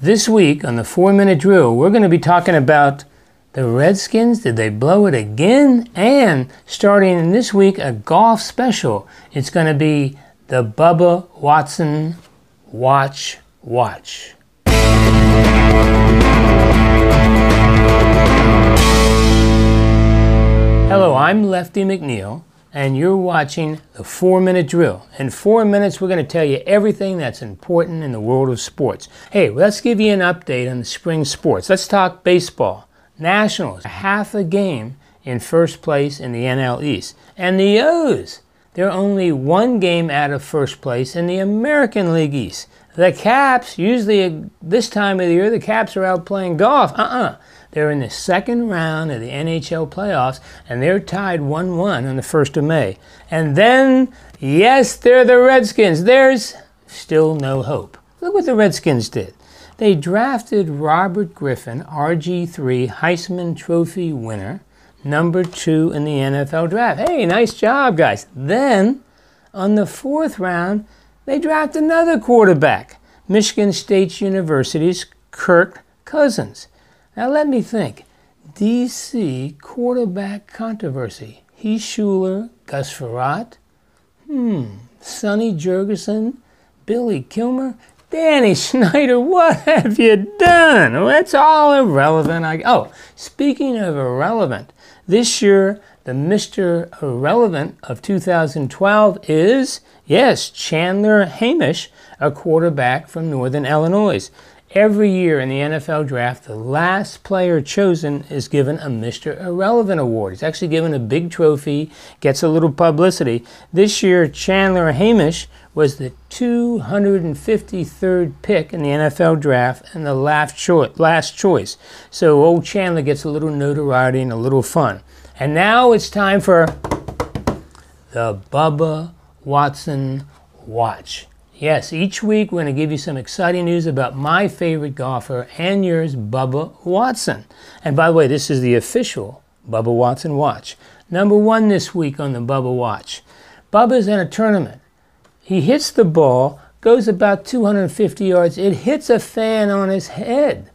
This week on the 4-Minute Drill, we're going to be talking about the Redskins. Did they blow it again? And starting in this week, a golf special. It's going to be the Bubba Watson Watch. Hello, I'm Lefty McNeil, and you're watching the 4-Minute Drill. In 4 minutes, we're going to tell you everything that's important in the world of sports. Hey, let's give you an update on the spring sports. Let's talk baseball. Nationals, half a game in first place in the NL East. And the O's, they're only one game out of first place in the American League East. The Caps, usually this time of the year, the Caps are out playing golf. They're in the second round of the NHL playoffs, and they're tied 1-1 on the 1st of May. And then, yes, they're the Redskins. There's still no hope. Look what the Redskins did. They drafted Robert Griffin, RG3 Heisman Trophy winner, number 2 in the NFL draft. Hey, nice job, guys. Then, on the 4th round, they draft another quarterback, Michigan State University's Kirk Cousins. Now let me think. D.C. quarterback controversy. Heath Schuler, Gus Frerotte, Sonny Jurgensen, Billy Kilmer, Danny Snyder. What have you done? Well, that's all irrelevant. Speaking of irrelevant, this year the Mr. Irrelevant of 2012 is, yes, Chandler Hamish, a quarterback from Northern Illinois. Every year in the NFL draft, the last player chosen is given a Mr. Irrelevant award. He's actually given a big trophy, gets a little publicity. This year, Chandler Hamish was the 253rd pick in the NFL draft and the last choice. So old Chandler gets a little notoriety and a little fun. And now it's time for the Bubba Watson Watch. Yes, each week we're going to give you some exciting news about my favorite golfer and yours, Bubba Watson. And by the way, this is the official Bubba Watson Watch. Number 1 this week on the Bubba Watch. Bubba's in a tournament. He hits the ball, goes about 250 yards. It hits a fan on his head.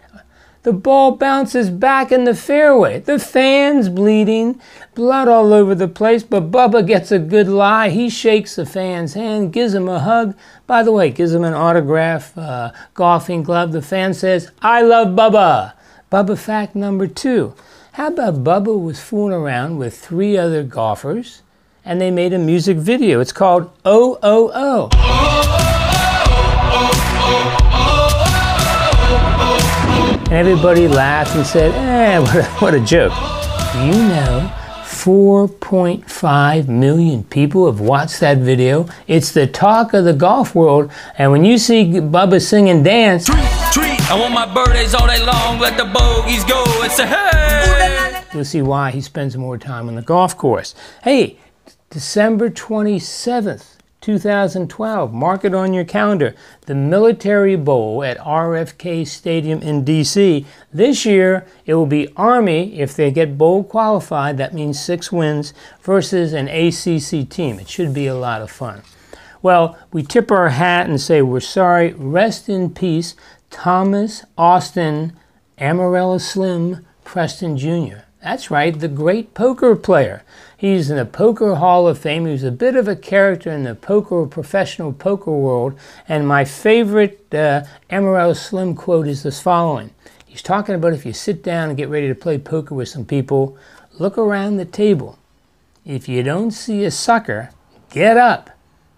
The ball bounces back in the fairway. The fan's bleeding, blood all over the place, but Bubba gets a good lie. He shakes the fan's hand, gives him a hug. By the way, gives him an autograph golfing glove. The fan says, "I love Bubba." Bubba fact number 2. How about Bubba was fooling around with 3 other golfers, and they made a music video. It's called Oh, Oh, Oh. And everybody laughed and said, what a joke. Do you know 4.5 million people have watched that video? It's the talk of the golf world. And when you see Bubba sing and dance, treat, I want my birthdays all day long, let the bogeys go and say, hey! You'll see why he spends more time on the golf course. Hey, December 27th. 2012, mark it on your calendar, the Military Bowl at RFK Stadium in D.C. This year, it will be Army, if they get bowl qualified, that means 6 wins, versus an ACC team. It should be a lot of fun. Well, we tip our hat and say we're sorry. Rest in peace, Thomas Austin Amarella Slim Preston Jr. That's right, the great poker player. He's in the Poker Hall of Fame. He was a bit of a character in the professional poker world. And my favorite Amarella Slim quote is this following. He's talking about if you sit down and get ready to play poker with some people, look around the table. If you don't see a sucker, get up,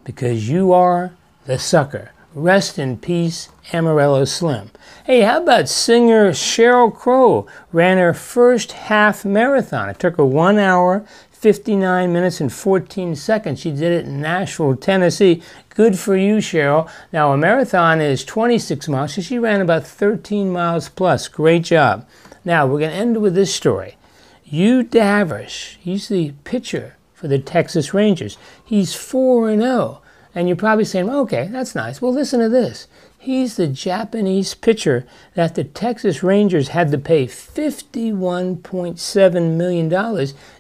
because you are the sucker. Rest in peace, Amarella Slim. Hey, how about singer Sheryl Crow ran her first half marathon. It took her 1 hour, 59 minutes, and 14 seconds. She did it in Nashville, Tennessee. Good for you, Sheryl. Now, a marathon is 26 miles, so she ran about 13 miles plus. Great job. Now, we're going to end with this story. Yu Darvish, he's the pitcher for the Texas Rangers. He's 4-0. And you're probably saying, okay, that's nice. Well, listen to this. He's the Japanese pitcher that the Texas Rangers had to pay $51.7 million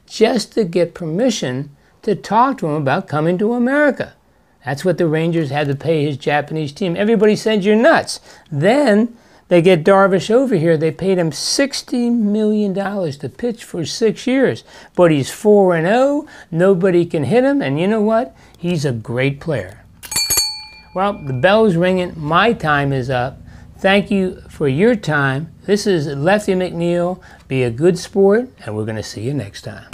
just to get permission to talk to him about coming to America. That's what the Rangers had to pay his Japanese team. Everybody said, you're nuts. Then They get Darvish over here. They paid him $60 million to pitch for 6 years. But he's 4-0. Nobody can hit him. And you know what? He's a great player. Well, the bell's ringing. My time is up. Thank you for your time. This is Lefty McNeil. Be a good sport, and we're going to see you next time.